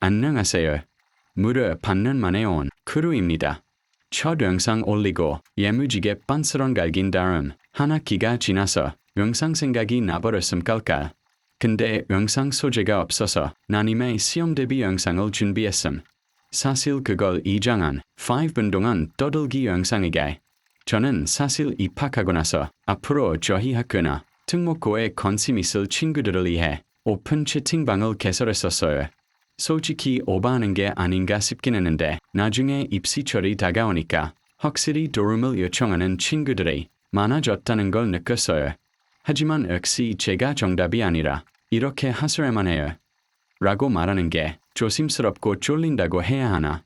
안녕하세요. 무려 반년 만에 온 크루입니다. 첫 영상 올리고 예무지게 빤스런 갈긴 다음 하나 기가 지나서 영상 생각이 나버렸음 깔깔. 근데 영상 소재가 없어서 나님의 시험 대비 영상을 준비했음. 사실 그걸 2장한 5분 동안 떠들기 영상이게. 저는 사실 입학하고 나서 앞으로 저희 학교나 특목고에 관심 있을 친구들을 위해 오픈 채팅방을 개설했었어요. 솔직히 오버하는 게 아닌가 싶긴 했는데 나중에 입시철이 다가오니까 확실히 도움을 요청하는 친구들이 많아졌다는 걸 느꼈어요. 하지만 역시 제가 정답이 아니라 이렇게 하소야만 해요. 라고 말하는 게 조심스럽고 쫄린다고 해야 하나.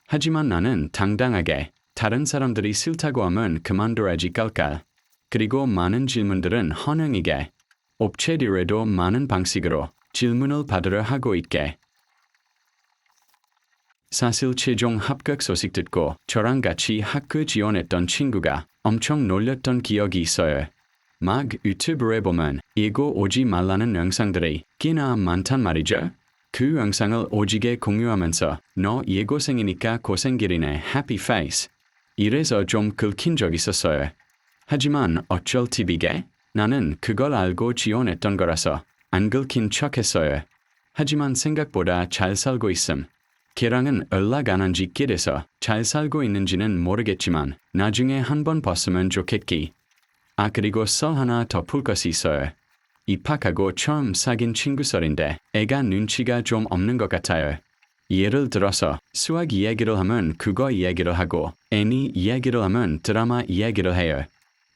하지만 나는 당당하게 다른 사람들이 싫다고 하면 그만둬야지 깔깔. 그리고 많은 질문들은 헌행이게 업체 뒤에도 많은 방식으로 질문을 받으려 하고 있게. 사실 최종 합격 소식 듣고 저랑 같이 학교 지원했던 친구가 엄청 놀렸던 기억이 있어요. 막 유튜브에 보면 이거 오지 말라는 영상들이 꽤나 많단 말이죠. 그 영상을 오지게 공유하면서 너 예고생이니까 고생길이네 해피 페이스. 이래서 좀 긁힌 적 있었어요. 하지만 어쩔 팁이게 나는 그걸 알고 지원했던 거라서 안 긁힌 척했어요. 하지만 생각보다 잘 살고 있음. 걔랑은 연락 안 한 지 꽤 돼서 잘 살고 있는지는 모르겠지만 나중에 한번 봤으면 좋겠기. 아 그리고 썰 하나 더 풀 것이 있어요. 입학하고 처음 사귄 친구 썰인데 애가 눈치가 좀 없는 것 같아요. 예를 들어서 수학 이야기를 하면 국어 이야기를 하고 애니 이야기를 하면 드라마 이야기를 해요.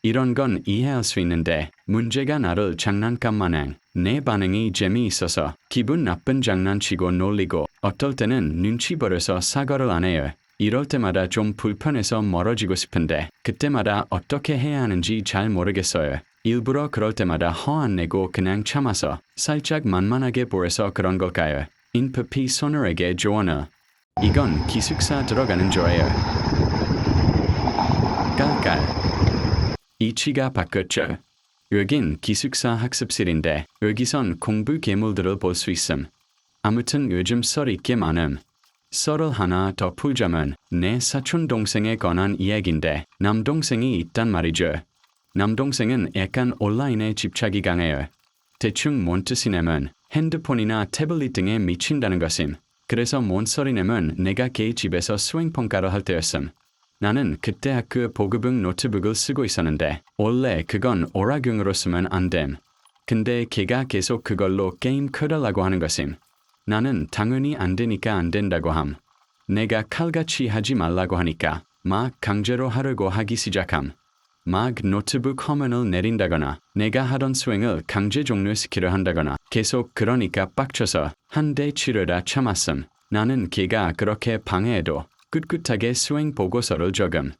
이런 건 이해할 수 있는데 문제가 나를 장난감 마냥 내 반응이 재미있어서 기분 나쁜 장난치고 놀리고 어떨 때는 눈치 버려서 사과를 안 해요. 이럴 때마다 좀 불편해서 멀어지고 싶은데 그때마다 어떻게 해야 하는지 잘 모르겠어요. 일부러 그럴 때마다 화 안 내고 그냥 참아서 살짝 만만하게 보여서 그런 걸까요? 인프피 소녀에게 조언을. 이건 기숙사 들어가는 조예요. 깔깔. 이치가 바뀌었죠. 여긴 기숙사 학습실인데 여기선 공부 괴물들을 볼 수 있음. 아무튼 요즘 썰이 꽤 많음. 썰을 하나 더 풀자면 내 사촌 동생에 관한 이야기인데 남동생이 있단 말이죠. 남동생은 약간 온라인에 집착이 강해요. 대충 뭔 뜻이냐면 핸드폰이나 태블릿 등에 미친다는 것임. 그래서 뭔 썰이냐면 내가 걔 집에서 수행평가를 할 때였음. 나는 그때 학교 보급용 노트북을 쓰고 있었는데 원래 그건 오락용으로 쓰면 안 됨. 근데 걔가 계속 그걸로 게임 켜달라고 하는 것임. 나는 당연히 안 되니까 안 된다고 함. 내가 칼같이 하지 말라고 하니까 막 강제로 하려고 하기 시작함. 막 노트북 화면을 내린다거나 내가 하던 수행을 강제 종료시키려 한다거나 계속 그러니까 빡쳐서 한 대 치려다 참았음. 나는 걔가 그렇게 방해해도 꿋꿋하게 수행 보고서를 적음.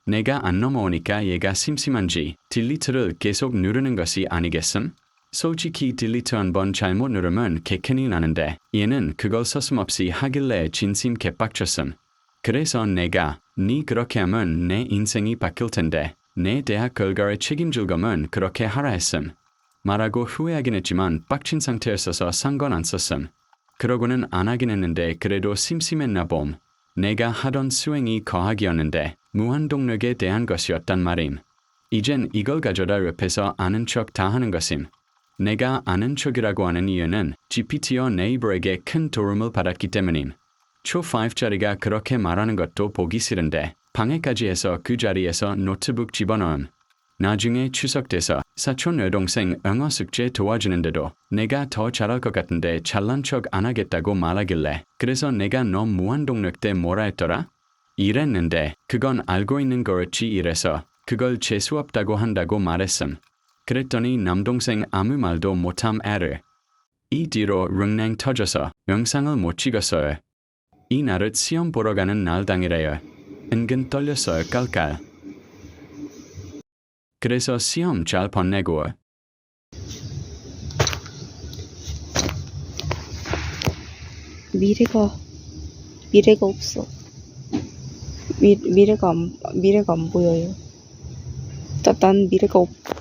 내가 안 넘어오니까 얘가 심심한지 딜리트를 계속 누르는 것이 아니겠음? 솔직히 딜리트 한번 잘못 누르면 개캔이 나는데 얘는 그걸 서슴없이 하길래 진심 개빡쳤음. 그래서 내가 니 그렇게 하면 내 인생이 바뀔 텐데 내 대학 결과에 책임질 거면 그렇게 하라 했음. 말하고 후회하긴 했지만 빡친 상태였어서 상관 안 썼음. 그러고는 안 하긴 했는데 그래도 심심했나 봄. 내가 하던 수행이 과학이었는데 무한동력에 대한 것이었단 말임. 이젠 이걸 가져다 옆에서 아는 척 다 하는 것임. 내가 아는 척이라고 하는 이유는 GPT와 네이버에게 큰 도움을 받았기 때문임. 초5짜리가 그렇게 말하는 것도 보기 싫은데 방해까지 해서 그 자리에서 노트북 집어넣음. 나중에 추석 돼서 사촌 여동생 영어 숙제 도와주는데도 내가 더 잘할 것 같은데 잘난 척 안 하겠다고 말하길래 그래서 내가 너 무한동력 때 뭐라 했더라? 이랬는데 그건 알고 있는 거였지 이래서 그걸 재수 없다고 한다고 말했음. 그랬더니 남동생 아무 말도 못함 애를. 이 뒤로 릉냉 터져서 영상을 못 찍었어요. 이날은 시험 보러 가는 날 당일에요. 은근 떨렸어요 깔깔. 그래서 시험 잘 봤네고. 미래가 없어. 미래가 안 보여요. 난 미래가 없고